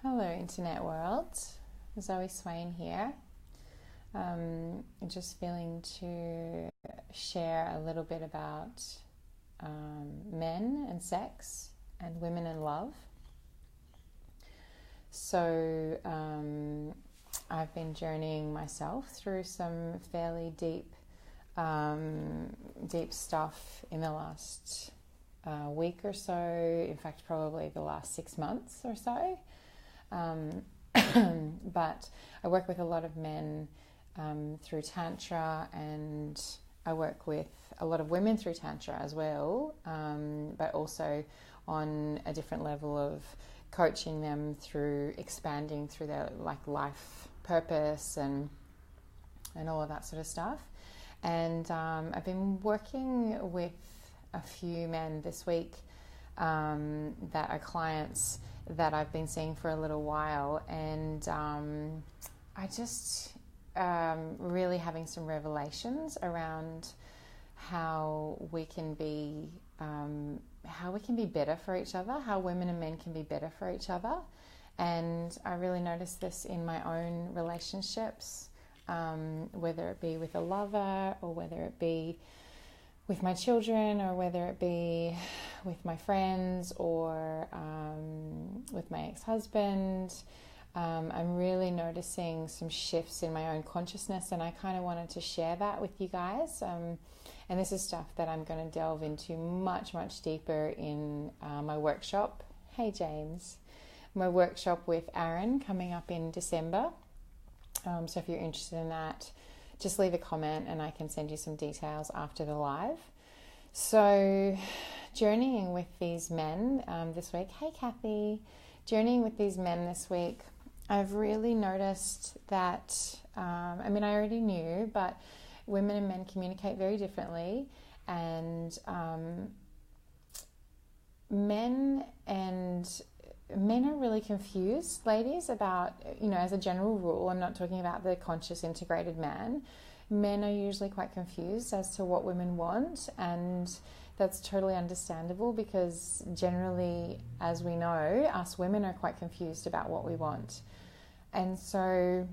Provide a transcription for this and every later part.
Hello, Internet world. Zoe Swain here. Just feeling to share a little bit about men and sex and women and love. So I've been journeying myself through some fairly deep stuff in the last week or so. In fact, probably the last 6 months or so. But I work with a lot of men through Tantra, and I work with a lot of women through Tantra as well, but also on a different level of coaching them through expanding through their life purpose and all of that sort of stuff. And I've been working with a few men this week that are clients that I've been seeing for a little while, and I just really having some revelations around how we can be better for each other, how women and men can be better for each other. And I really noticed this in my own relationships, whether it be with a lover or whether it be with my children or whether it be with my friends or with my ex-husband. I'm really noticing some shifts in my own consciousness, and I kind of wanted to share that with you guys. And this is stuff that I'm going to delve into much, much deeper in my workshop. Hey, James. My workshop with Aaron coming up in December. So if you're interested in that, just leave a comment and I can send you some details after the live. So journeying with these men this week. Hey, Kathy. Journeying with these men this week, I've really noticed that, I already knew, but women and men communicate very differently. And men are really confused, ladies, about, as a general rule, I'm not talking about the conscious integrated man. Men are usually quite confused as to what women want, and that's totally understandable because generally, as we know, us women are quite confused about what we want. And so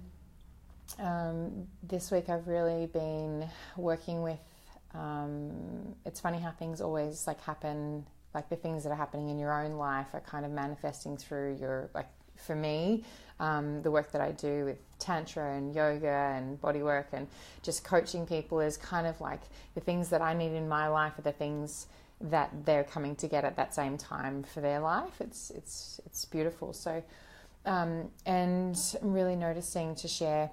this week I've really been working with, it's funny how things always happen. Like the things that are happening in your own life are kind of manifesting through your, for me, the work that I do with Tantra and yoga and body work and just coaching people is kind of like the things that I need in my life are the things that they're coming to get at that same time for their life. It's beautiful. So, and I'm really noticing to share,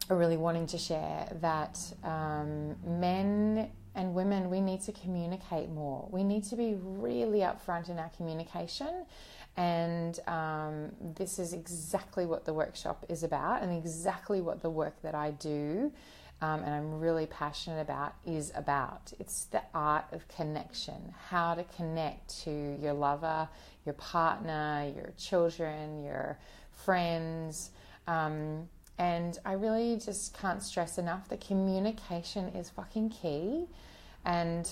or really wanting to share that men and women, we need to communicate more. We need to be really upfront in our communication. And this is exactly what the workshop is about, and exactly what the work that I do and I'm really passionate about is about. It's the art of connection, how to connect to your lover, your partner, your children, your friends. And I really just can't stress enough that communication is fucking key. And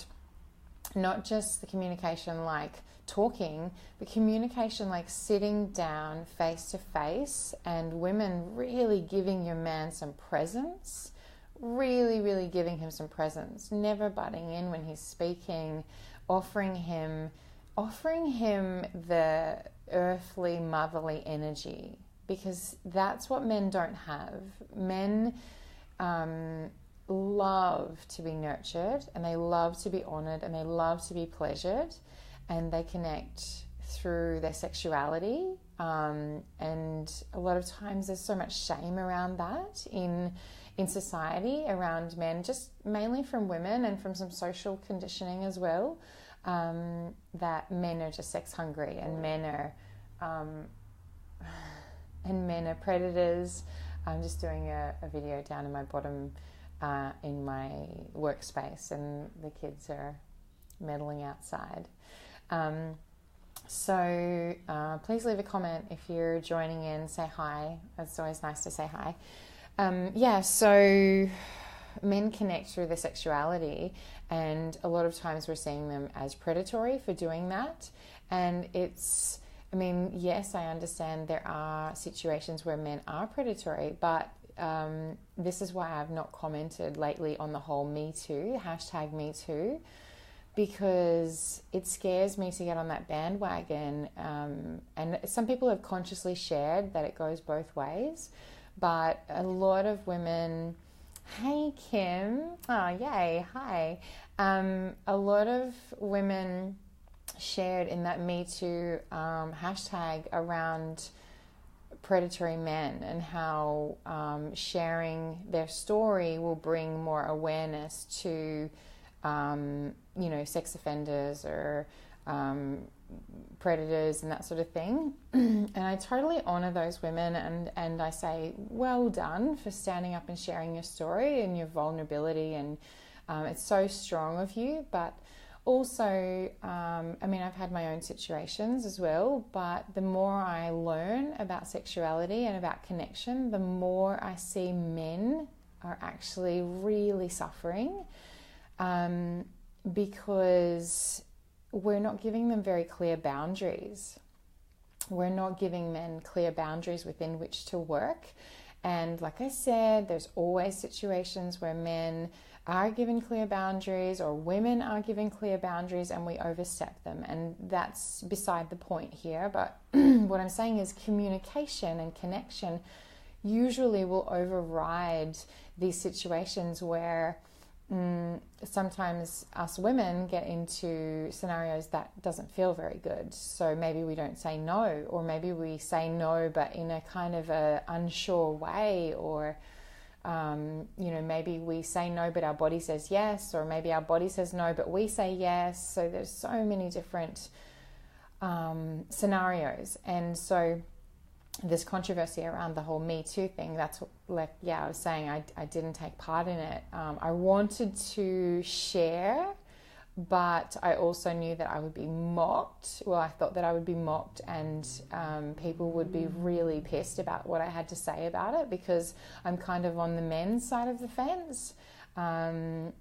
not just the communication like talking, but communication like sitting down face to face, and women really giving your man some presence, really giving him some presence, never butting in when he's speaking, offering him the earthly, motherly energy, because that's what men don't have. Men love to be nurtured, and they love to be honored, and they love to be pleasured, and they connect through their sexuality. And a lot of times there's so much shame around that in society around men, just mainly from women and from some social conditioning as well, that men are just sex hungry, and men are predators. I'm just doing a video down in my bottom in my workspace, and the kids are meddling outside. So please leave a comment if you're joining in. Say hi. It's always nice to say hi. So men connect through their sexuality, and a lot of times we're seeing them as predatory for doing that. And it's I mean, yes, I understand there are situations where men are predatory, but this is why I've not commented lately on the whole Me Too, hashtag Me Too, because it scares me to get on that bandwagon. And some people have consciously shared that it goes both ways, but a lot of women, hey Kim, oh yay, hi. A lot of women shared in that Me Too hashtag around predatory men and how sharing their story will bring more awareness to sex offenders or predators and that sort of thing. And I totally honor those women, and I say well done for standing up and sharing your story and your vulnerability, and it's so strong of you. But also, I've had my own situations as well, but the more I learn about sexuality and about connection, the more I see men are actually really suffering, because we're not giving them very clear boundaries. We're not giving men clear boundaries within which to work. And like I said, there's always situations where men are given clear boundaries or women are given clear boundaries and we overstep them. And that's beside the point here. But what I'm saying is communication and connection usually will override these situations where sometimes us women get into scenarios that doesn't feel very good. So maybe we don't say no, or maybe we say no but in a kind of a unsure way, or maybe we say no but our body says yes, or maybe our body says no but we say yes. So there's so many different scenarios. And so this controversy around the whole Me Too thing, that's like, I was saying I didn't take part in it. I wanted to share, but I also knew that I would be mocked. Well, I thought that I would be mocked, and people would be really pissed about what I had to say about it, because I'm kind of on the men's side of the fence. And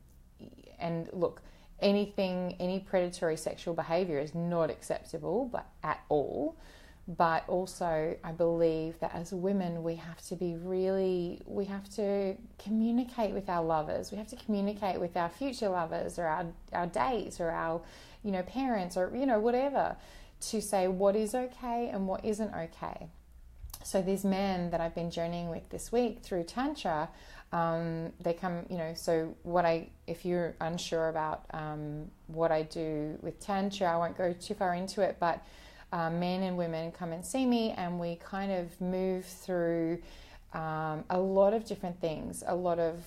look, any predatory sexual behavior is not acceptable, but at all. But also, I believe that as women, we have to communicate with our lovers. We have to communicate with our future lovers, or our dates, or our, parents, or, whatever, to say what is okay and what isn't okay. So these men that I've been journeying with this week through Tantra, they come, so if you're unsure about what I do with Tantra, I won't go too far into it, but men and women come and see me, and we kind of move through a lot of different things, a lot of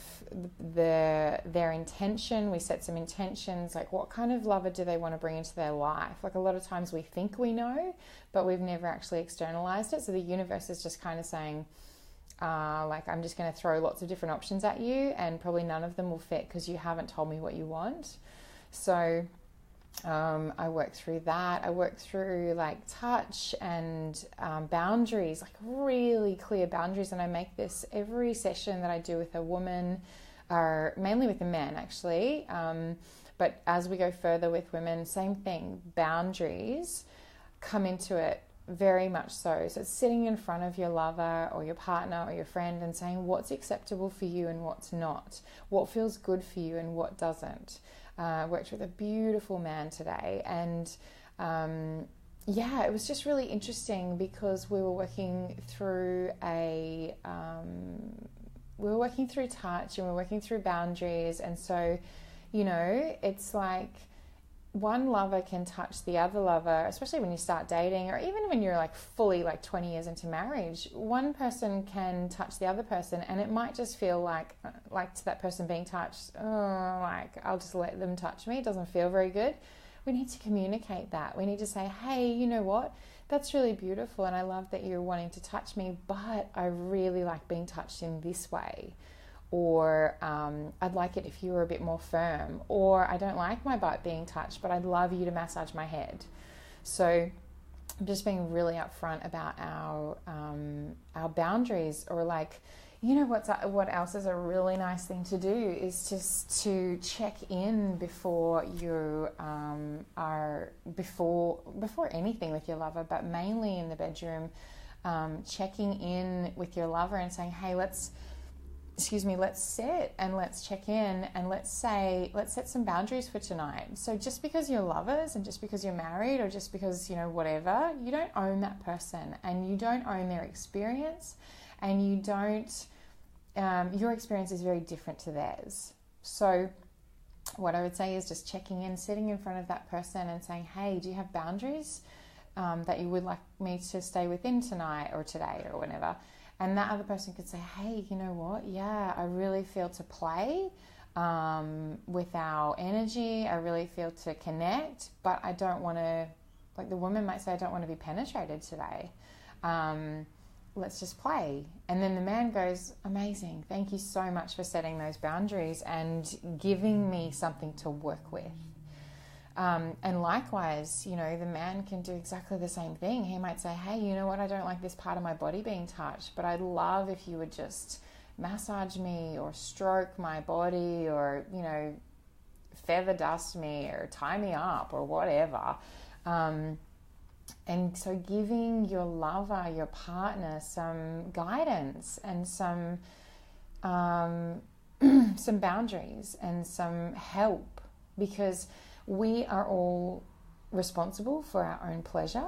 their intention. We set some intentions, like what kind of lover do they want to bring into their life? Like a lot of times we think we know, but we've never actually externalized it. So the universe is just kind of saying, I'm just going to throw lots of different options at you, and probably none of them will fit because you haven't told me what you want. So I work through that. I work through like touch and boundaries, like really clear boundaries. And I make this every session that I do with a woman, or mainly with a man actually. But as we go further with women, same thing. Boundaries come into it very much so. So it's sitting in front of your lover or your partner or your friend and saying what's acceptable for you and what's not, what feels good for you and what doesn't. Worked with a beautiful man today, and it was just really interesting because we were working through touch, and we were working through boundaries. And so, it's like one lover can touch the other lover, especially when you start dating, or even when you're like fully like 20 years into marriage. One person can touch the other person, and it might just feel like to that person being touched, I'll just let them touch me. It doesn't feel very good. We need to communicate that. We need to say, hey, you know what? That's really beautiful, and I love that you're wanting to touch me, but I really like being touched in this way. Or I'd like it if you were a bit more firm. Or I don't like my butt being touched, but I'd love you to massage my head. So I'm just being really upfront about our boundaries. Or like, You know what else is a really nice thing to do is just to check in before you before anything with your lover, but mainly in the bedroom, checking in with your lover and saying, hey, let's sit and let's check in and let's set some boundaries for tonight. So just because you're lovers and just because you're married or just because, whatever, you don't own that person and you don't own their experience, and you don't, your experience is very different to theirs. So what I would say is just checking in, sitting in front of that person and saying, hey, do you have boundaries that you would like me to stay within tonight or today or whenever? And that other person could say, hey, you know what? Yeah, I really feel to play with our energy. I really feel to connect, but I don't want to, like the woman might say, I don't want to be penetrated today. Let's just play. And then the man goes, amazing. Thank you so much for setting those boundaries and giving me something to work with. And likewise, the man can do exactly the same thing. He might say, hey, you know what? I don't like this part of my body being touched, but I'd love if you would just massage me or stroke my body or, feather dust me or tie me up or whatever. And so giving your lover, your partner, some guidance and some boundaries and some help, because we are all responsible for our own pleasure.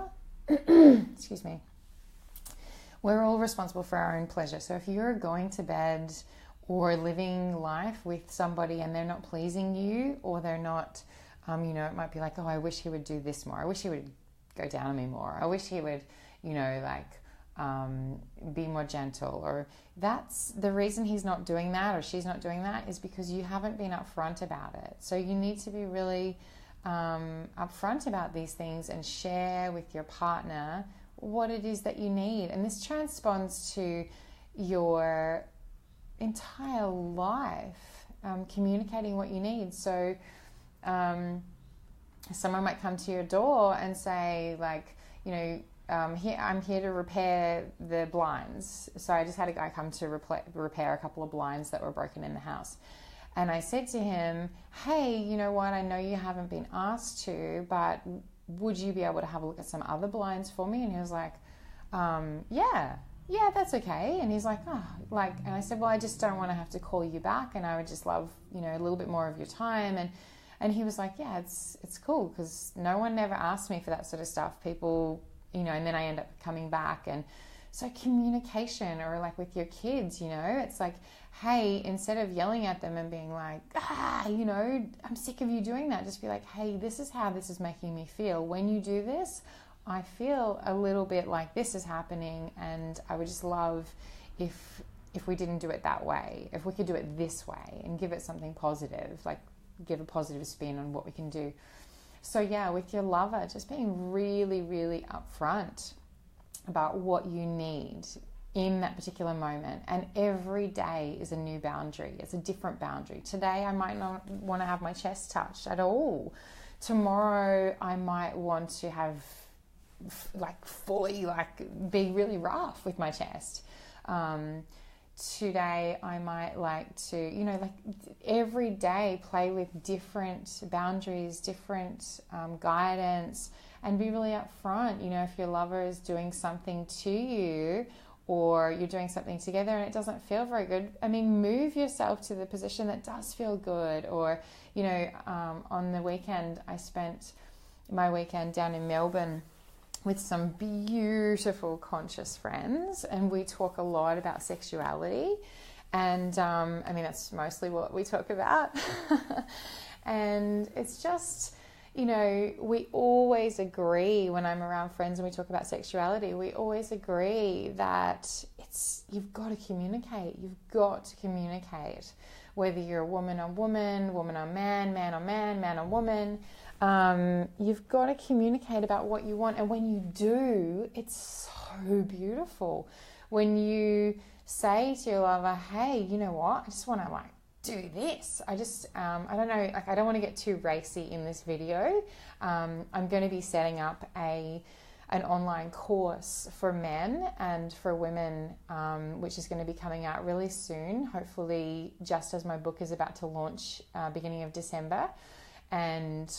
Excuse me. We're all responsible for our own pleasure. So if you're going to bed or living life with somebody and they're not pleasing you, or they're not, it might be like, oh, I wish he would do this more. I wish he would go down on me more. I wish he would, be more gentle. Or that's the reason he's not doing that or she's not doing that is because you haven't been upfront about it. So you need to be really upfront about these things and share with your partner what it is that you need. And this transponds to your entire life, communicating what you need. So someone might come to your door and say, like, I'm here to repair the blinds. So I just had a guy come to repair a couple of blinds that were broken in the house. And I said to him, hey, you know what? I know you haven't been asked to, but would you be able to have a look at some other blinds for me? And he was like, yeah, that's okay. And he's like, and I said, well, I just don't want to have to call you back. And I would just love, a little bit more of your time. And he was like, yeah, it's cool, because no one ever asked me for that sort of stuff. People, and then I end up coming back. And so communication, or like with your kids, it's like, hey, instead of yelling at them and being like, I'm sick of you doing that, just be like, hey, this is how this is making me feel. When you do this, I feel a little bit like this is happening, and I would just love if we didn't do it that way, if we could do it this way and give it something positive, like give a positive spin on what we can do. So yeah, with your lover, just being really, really upfront about what you need in that particular moment. And every day is a new boundary. It's a different boundary. Today I might not want to have my chest touched at all. Tomorrow I might want to have fully be really rough with my chest. Today I might like to, every day play with different boundaries, different guidance, and be really upfront. If your lover is doing something to you, or you're doing something together and it doesn't feel very good, move yourself to the position that does feel good. Or, on the weekend, I spent my weekend down in Melbourne with some beautiful conscious friends, and we talk a lot about sexuality, and that's mostly what we talk about. And it's just, we always agree when I'm around friends and we talk about sexuality, we always agree that you've got to communicate. You've got to communicate, whether you're a woman on woman, woman on man, man on man, man on woman. You've got to communicate about what you want. And when you do, it's so beautiful. When you say to your lover, hey, you know what? I just want to do this. I don't know, I don't want to get too racy in this video. I'm going to be setting up a an online course for men and for women, which is going to be coming out really soon, hopefully just as my book is about to launch beginning of December. And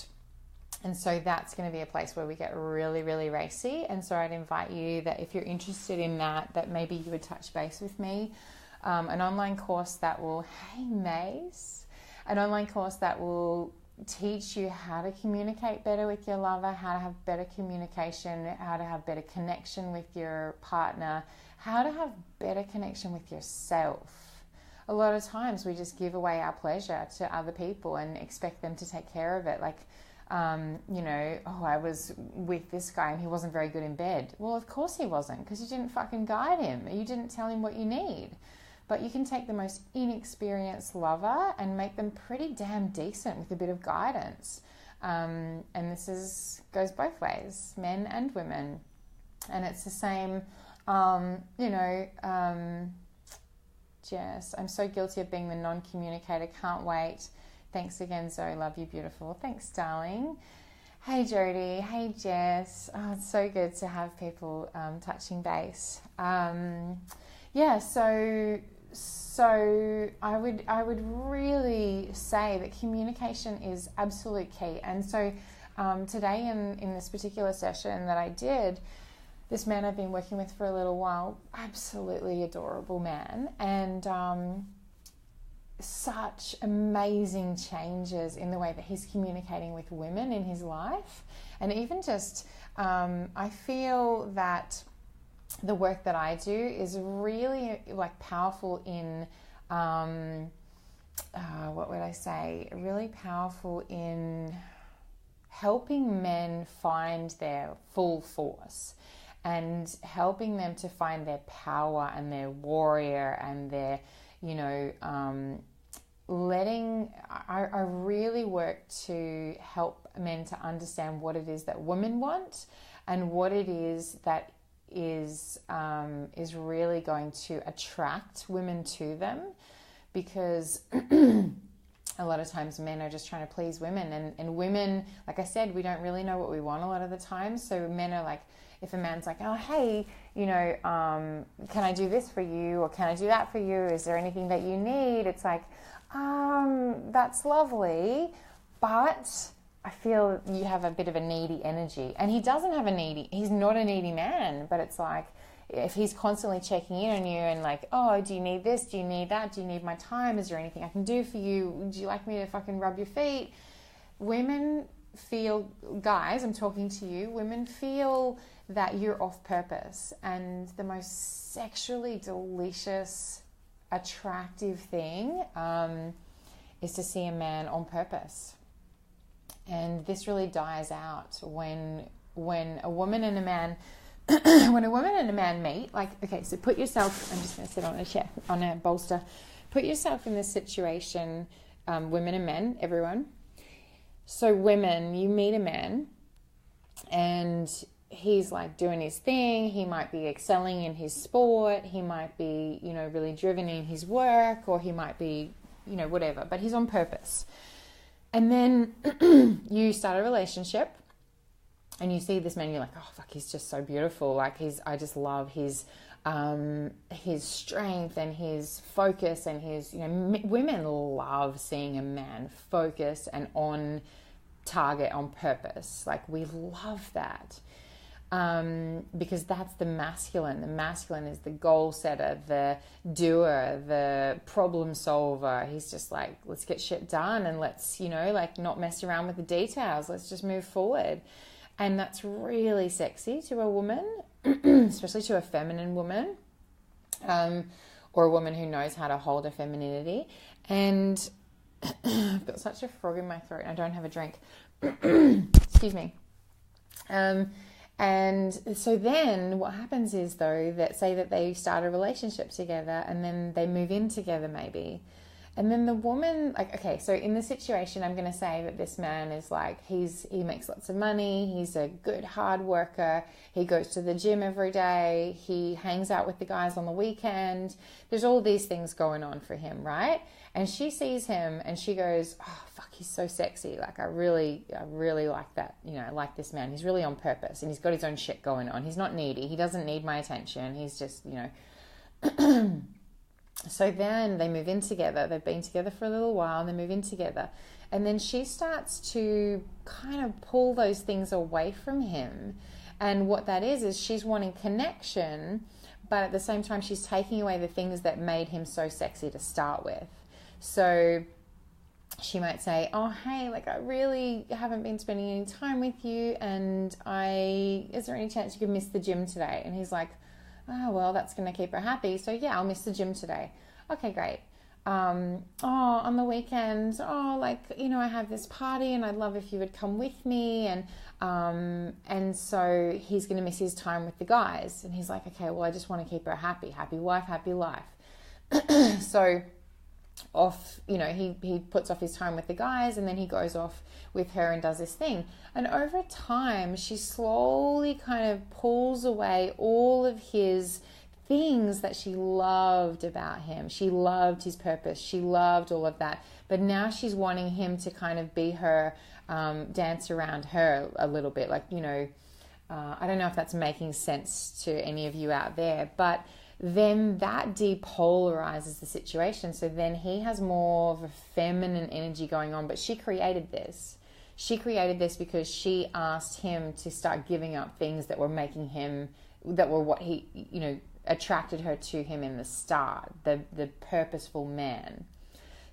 so that's going to be a place where we get really, really racy. And so I'd invite you that if you're interested in that maybe you would touch base with me. An online course that will, hey Mace, an online course that will teach you how to communicate better with your lover, how to have better communication, how to have better connection with your partner, how to have better connection with yourself. A lot of times we just give away our pleasure to other people and expect them to take care of it. Like, I was with this guy and he wasn't very good in bed. Well, of course he wasn't, because you didn't fucking guide him. You didn't tell him what you need. But you can take the most inexperienced lover and make them pretty damn decent with a bit of guidance. And this goes both ways, men and women. And it's the same, Jess, I'm so guilty of being the non-communicator. Can't wait. Thanks again, Zoe. Love you, beautiful. Thanks, darling. Hey, Jody. Hey, Jess. Oh, it's so good to have people touching base. So I would really say that communication is absolute key. And so today in this particular session that I did, this man I've been working with for a little while, absolutely adorable man, and such amazing changes in the way that he's communicating with women in his life. And even just, I feel that the work that I do is really like powerful in, really powerful in helping men find their full force and helping them to find their power and their warrior and their, I really work to help men to understand what it is that women want and what it is that is really going to attract women to them, because a lot of times men are just trying to please women, and women, like I said, we don't really know what we want a lot of the time. So men are like, if a man's like, oh hey, can I do this for you, or can I do that for you, is there anything that you need? It's like, that's lovely, but I feel you have a bit of a needy energy. And he doesn't have he's not a needy man, but it's like, if he's constantly checking in on you and like, oh, do you need this? Do you need that? Do you need my time? Is there anything I can do for you? Do you like me to fucking rub your feet? Women feel, guys, I'm talking to you, women feel that you're off purpose. And the most sexually delicious, attractive thing is to see a man on purpose. And this really dies out when a woman and a man meet. Like, okay, so put yourself, I'm just going to sit on a chair, on a bolster. Put yourself in this situation, women and men, everyone. So women, you meet a man and he's like doing his thing. He might be excelling in his sport. He might be, really driven in his work, or he might be, whatever, but he's on purpose. And then you start a relationship and you see this man, you're like, oh fuck, he's just so beautiful. Like I just love his strength and his focus and his, women love seeing a man focused and on target, on purpose. Like we love that. Because that's the masculine. The masculine is the goal setter, the doer, the problem solver. He's just like, let's get shit done and let's, not mess around with the details. Let's just move forward. And that's really sexy to a woman, especially to a feminine woman, or a woman who knows how to hold her femininity. And I've got such a frog in my throat and I don't have a drink. Excuse me. And so then what happens is, though, that say that they start a relationship together and then they move in together maybe. And then the woman, like, okay, so in the situation, I'm going to say that this man is like, he makes lots of money. He's a good, hard worker. He goes to the gym every day. He hangs out with the guys on the weekend. There's all these things going on for him, right? And she sees him and she goes, oh, fuck, he's so sexy. Like, I really like that. You know, I like this man. He's really on purpose and he's got his own shit going on. He's not needy. He doesn't need my attention. He's just, you know. So then they move in together. They've been together for a little while and they move in together. And then she starts to kind of pull those things away from him. And what that is she's wanting connection, but at the same time, she's taking away the things that made him so sexy to start with. So she might say, oh, hey, like, I really haven't been spending any time with you. And is there any chance you could miss the gym today? And he's like, oh, well, that's going to keep her happy. So yeah, I'll miss the gym today. Okay, great. On the weekend, like, you know, I have this party and I'd love if you would come with me. And so he's going to miss his time with the guys. And he's like, okay, well, I just want to keep her happy. Happy wife, happy life. So off, you know, he puts off his time with the guys and then he goes off with her and does this thing. And over time, she slowly kind of pulls away all of his things that she loved about him. She loved his purpose. She loved all of that. But now she's wanting him to kind of be her, dance around her a little bit. Like, you know, I don't know if that's making sense to any of you out there, but then that depolarizes the situation. So then he has more of a feminine energy going on, but she created this. She created this because she asked him to start giving up things that were making him, that were what he, you know, attracted her to him in the start, the purposeful man.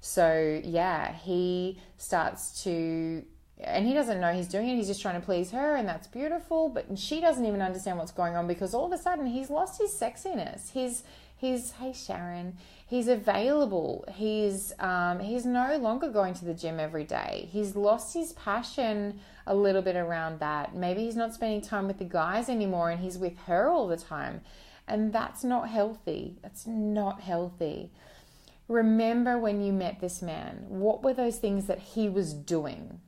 So yeah, he starts to, and he doesn't know he's doing it. He's just trying to please her, and that's beautiful. But she doesn't even understand what's going on because all of a sudden he's lost his sexiness. He's hey Sharon. He's available. He's no longer going to the gym every day. He's lost his passion a little bit around that. Maybe he's not spending time with the guys anymore, and he's with her all the time, and that's not healthy. That's not healthy. Remember when you met this man, what were those things that he was doing?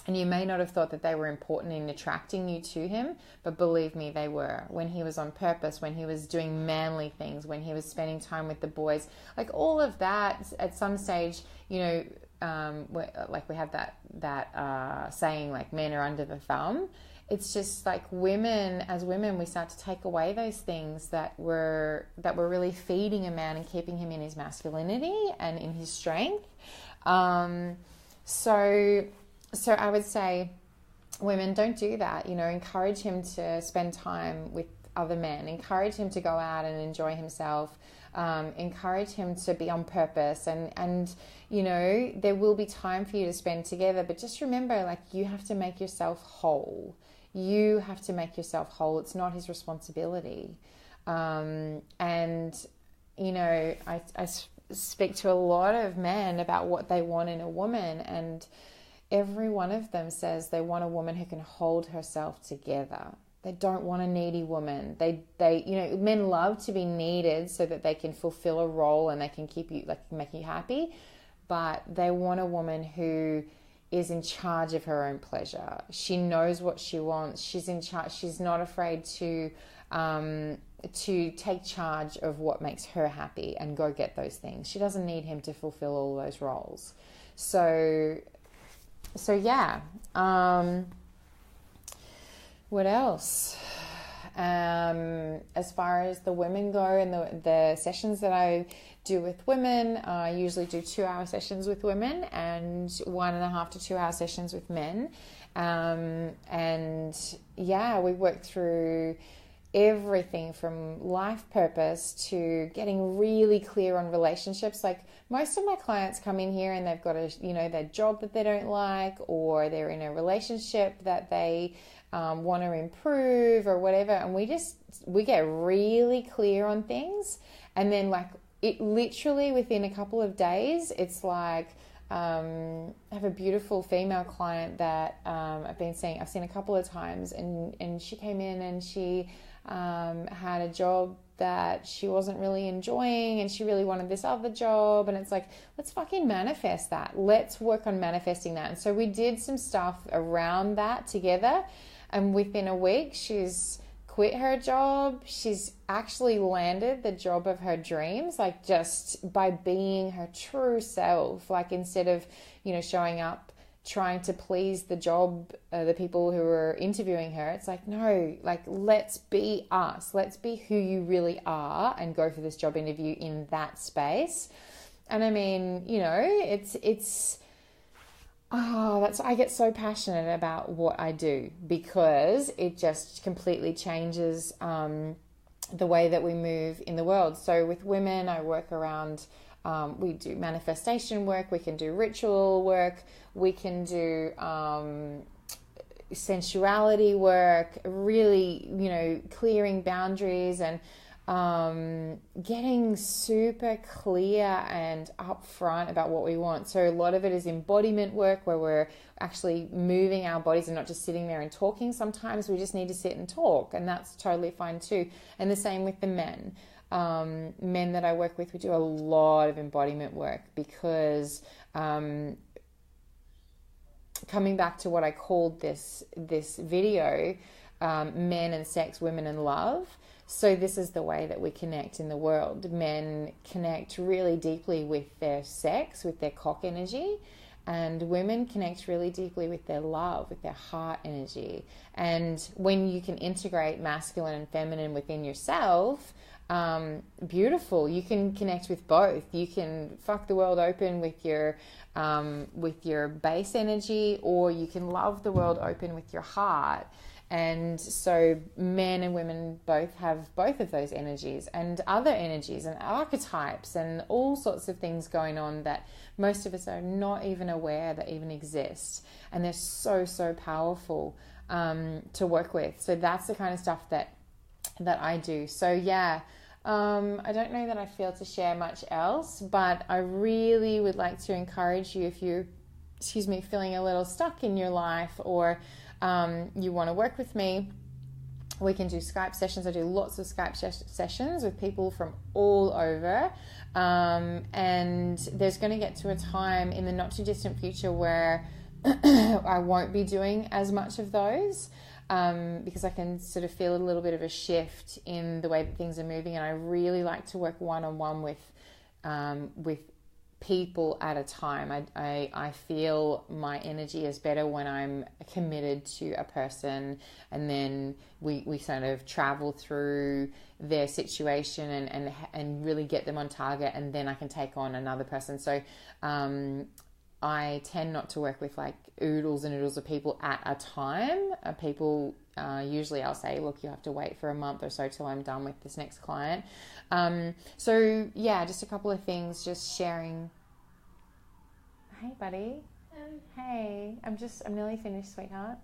And you may not have thought that they were important in attracting you to him, but believe me, they were. When he was on purpose, when he was doing manly things, when he was spending time with the boys, like all of that at some stage, you know, like we have that saying, like, men are under the thumb. It's just like as women, we start to take away those things that were really feeding a man and keeping him in his masculinity and in his strength. So I would say, women, don't do that. You know, encourage him to spend time with other men. Encourage him to go out and enjoy himself. Encourage him to be on purpose. And you know, there will be time for you to spend together. But just remember, like, you have to make yourself whole. You have to make yourself whole. It's not his responsibility. And, you know, I speak to a lot of men about what they want in a woman, and every one of them says they want a woman who can hold herself together. They don't want a needy woman. They you know, men love to be needed so that they can fulfill a role and they can keep you, like, make you happy. But they want a woman who is in charge of her own pleasure. She knows what she wants. She's in charge. She's not afraid to take charge of what makes her happy and go get those things. She doesn't need him to fulfill all those roles. So yeah. What else? As far as the women go and the sessions that I do with women, I usually do 2-hour sessions with women and 1.5 to 2 hour sessions with men. And yeah, we work through everything from life purpose to getting really clear on relationships. Like, most of my clients come in here and they've got their job that they don't like, or they're in a relationship that they want to improve or whatever. And we get really clear on things. And then, like, it literally within a couple of days, it's like, I have a beautiful female client that I've seen a couple of times, and she came in and she had a job that she wasn't really enjoying and she really wanted this other job. And it's like, let's fucking manifest that. Let's work on manifesting that. And so we did some stuff around that together. And within a week, she's quit her job. She's actually landed the job of her dreams, like just by being her true self. Like instead of, showing up trying to please the people who were interviewing her, it's like, no, like let's be us. Let's be who you really are and go for this job interview in that space. And I mean, I get so passionate about what I do because it just completely changes the way that we move in the world. So with women, I work around, we do manifestation work, we can do ritual work, we can do sensuality work, really, clearing boundaries and getting super clear and upfront about what we want. So a lot of it is embodiment work where we're actually moving our bodies and not just sitting there and talking. Sometimes we just need to sit and talk, and that's totally fine too. And the same with the men. Men that I work with, we do a lot of embodiment work because coming back to what I called this video, men and sex, women and love. So this is the way that we connect in the world. Men connect really deeply with their sex, with their cock energy, and women connect really deeply with their love, with their heart energy. And when you can integrate masculine and feminine within yourself, beautiful. You can connect with both. You can fuck the world open with your base energy, or you can love the world open with your heart. And so men and women both have both of those energies and other energies and archetypes and all sorts of things going on that most of us are not even aware that even exist. And they're so, so powerful to work with. So that's the kind of stuff that I do. So yeah, I don't know that I feel to share much else, but I really would like to encourage you if you're, feeling a little stuck in your life, or you want to work with me, we can do Skype sessions. I do lots of Skype sessions with people from all over. And there's going to get to a time in the not too distant future where I won't be doing as much of those because I can sort of feel a little bit of a shift in the way that things are moving. And I really like to work one-on-one with people at a time. I feel my energy is better when I'm committed to a person, and then we sort of travel through their situation and really get them on target, and then I can take on another person. So I tend not to work with like oodles and oodles of people at a time. Usually I'll say, look, you have to wait for a month or so till I'm done with this next client. So yeah, just a couple of things, just sharing. Hey buddy. Hey, I'm nearly finished, sweetheart.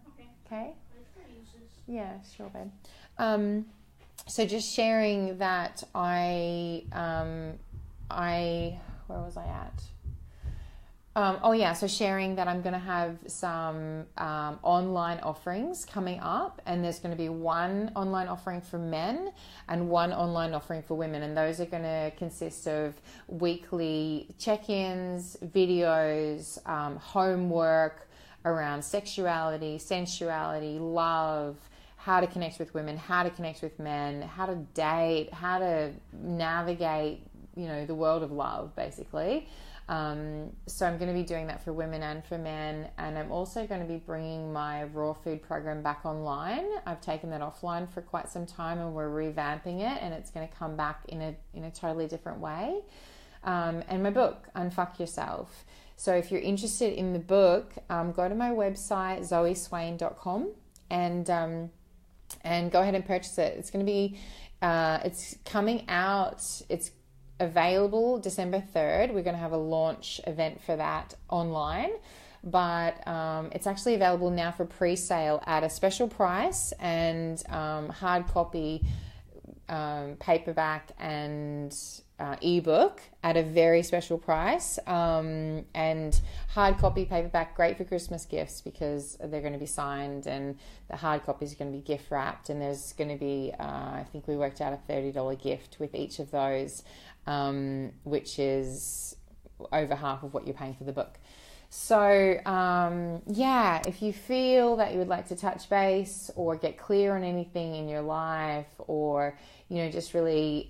Okay. Yeah, sure, babe. So just sharing that where was I at? So sharing that I'm going to have some online offerings coming up, and there's going to be one online offering for men and one online offering for women, and those are going to consist of weekly check-ins, videos, homework around sexuality, sensuality, love, how to connect with women, how to connect with men, how to date, how to navigate, the world of love, basically. So I'm going to be doing that for women and for men, and I'm also going to be bringing my raw food program back online. I've taken that offline for quite some time, and we're revamping it, and it's going to come back in a totally different way. And my book, Unfuck Yourself. So if you're interested in the book, go to my website, zoeswain.com, and go ahead and purchase it. It's going to be, it's coming out, it's available December 3rd. We're going to have a launch event for that online, but it's actually available now for pre-sale at a special price, and hard copy paperback and ebook at a very special price, and hard copy paperback, great for Christmas gifts because they're going to be signed, and the hard copies are going to be gift wrapped, and there's going to be I think we worked out a $30 gift with each of those, which is over half of what you're paying for the book. So if you feel that you would like to touch base or get clear on anything in your life, or just really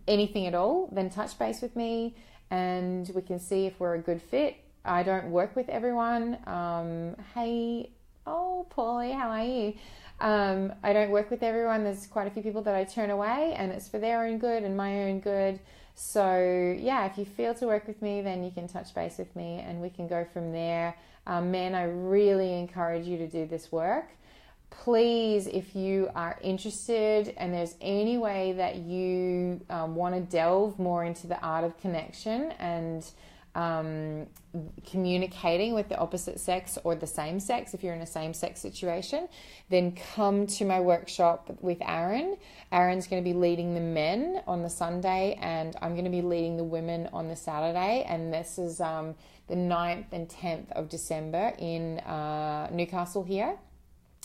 anything at all, then touch base with me and we can see if we're a good fit. I don't work with everyone. Hey, Paulie, how are you? I don't work with everyone. There's quite a few people that I turn away, and it's for their own good and my own good. So if you feel to work with me, then you can touch base with me and we can go from there. Men, I really encourage you to do this work. Please, if you are interested and there's any way that you want to delve more into the art of connection and communicating with the opposite sex or the same sex, if you're in a same-sex situation, then come to my workshop with Aaron. Aaron's going to be leading the men on the Sunday, and I'm going to be leading the women on the Saturday, and this is the 9th and 10th of December in Newcastle here.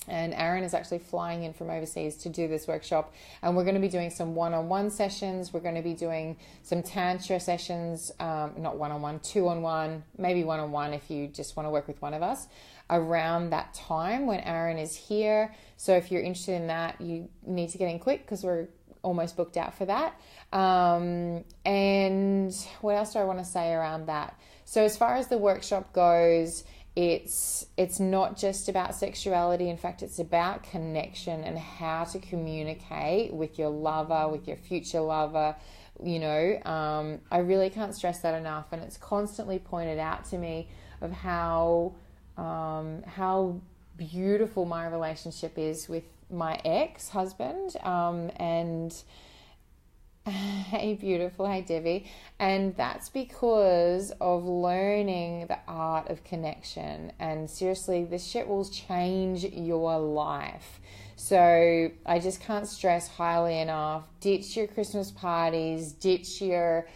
And Aaron is actually flying in from overseas to do this workshop, and we're going to be doing some one-on-one sessions. We're going to be doing some Tantra sessions, not one-on-one, two-on-one, maybe one-on-one if you just want to work with one of us, around that time when Aaron is here. So if you're interested in that, you need to get in quick because we're almost booked out for that. And what else do I want to say around that? So as far as the workshop goes, it's not just about sexuality. In fact, it's about connection and how to communicate with your lover, with your future lover. I really can't stress that enough, and it's constantly pointed out to me of how beautiful my relationship is with my ex-husband, and hey beautiful, hey Debbie, and that's because of learning the art of connection. And seriously, this shit will change your life. So I just can't stress highly enough, ditch your Christmas parties, ditch your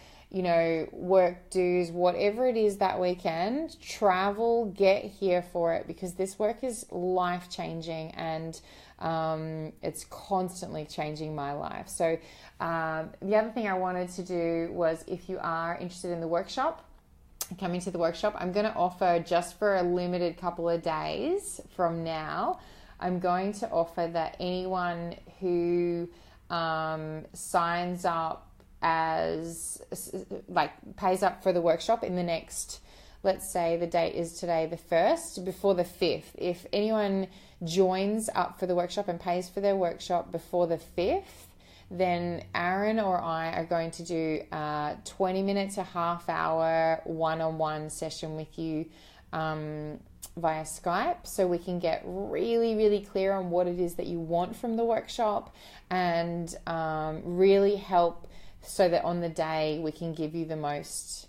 work dues, whatever it is that weekend, travel, get here for it, because this work is life-changing, and it's constantly changing my life. So the other thing I wanted to do was, if you are interested in the workshop, coming to the workshop, I'm going to offer, just for a limited couple of days from now, I'm going to offer that anyone who signs up as, pays up for the workshop in the next, let's say the date is today the 1st, before the 5th. If anyone joins up for the workshop and pays for their workshop before the 5th, then Aaron or I are going to do a 20 minutes to half hour one-on-one session with you via Skype, so we can get really, really clear on what it is that you want from the workshop, and really help so that on the day we can give you the most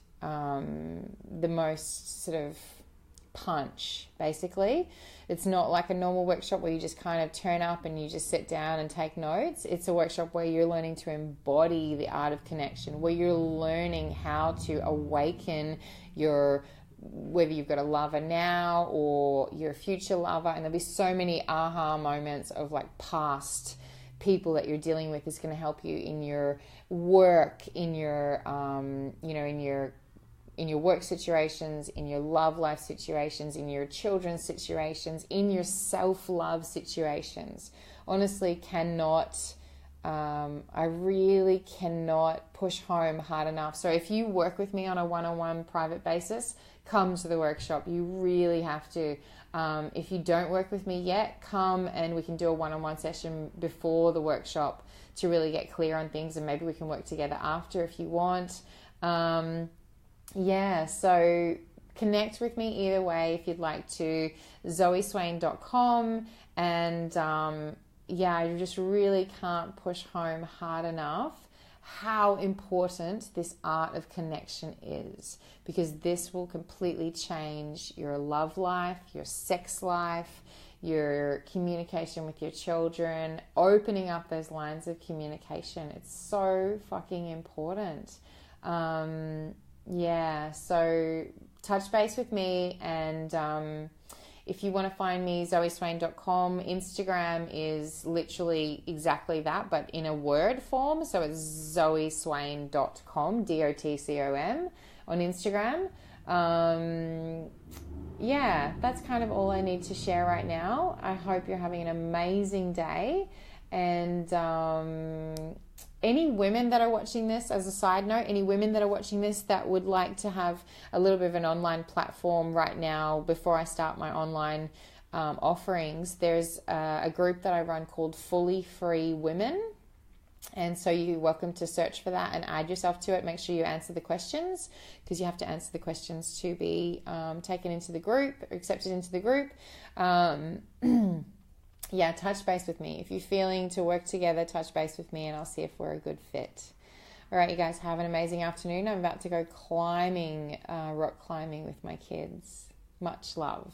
sort of punch, basically. It's not like a normal workshop where you just kind of turn up and you just sit down and take notes. It's a workshop where you're learning to embody the art of connection, where you're learning how to awaken whether you've got a lover now or your future lover, and there'll be so many aha moments of past people that you're dealing with. Is going to help you in your work, in your in your work situations, in your love life situations, in your children's situations, in your self-love situations. Honestly, I really cannot push home hard enough. So if you work with me on a one-on-one private basis, come to the workshop. You really have to. If you don't work with me yet, come and we can do a one-on-one session before the workshop to really get clear on things, and maybe we can work together after if you want. So connect with me either way if you'd like to, zoeswain.com, and I just really can't push home hard enough how important this art of connection is, because this will completely change your love life, your sex life, your communication with your children, opening up those lines of communication. It's so fucking important. So touch base with me, and if you want to find me, zoeswain.com. Instagram is literally exactly that, but in a word form. So it's zoeswain.com, DOTCOM on Instagram. That's kind of all I need to share right now. I hope you're having an amazing day. And any women that are watching this, as a side note, any women that are watching this that would like to have a little bit of an online platform right now before I start my online offerings, there's a group that I run called Fully Free Women. And so you're welcome to search for that and add yourself to it. Make sure you answer the questions, because you have to answer the questions to be taken into the group, accepted into the group. Touch base with me. If you're feeling to work together, touch base with me and I'll see if we're a good fit. All right, you guys, have an amazing afternoon. I'm about to go climbing, rock climbing with my kids. Much love.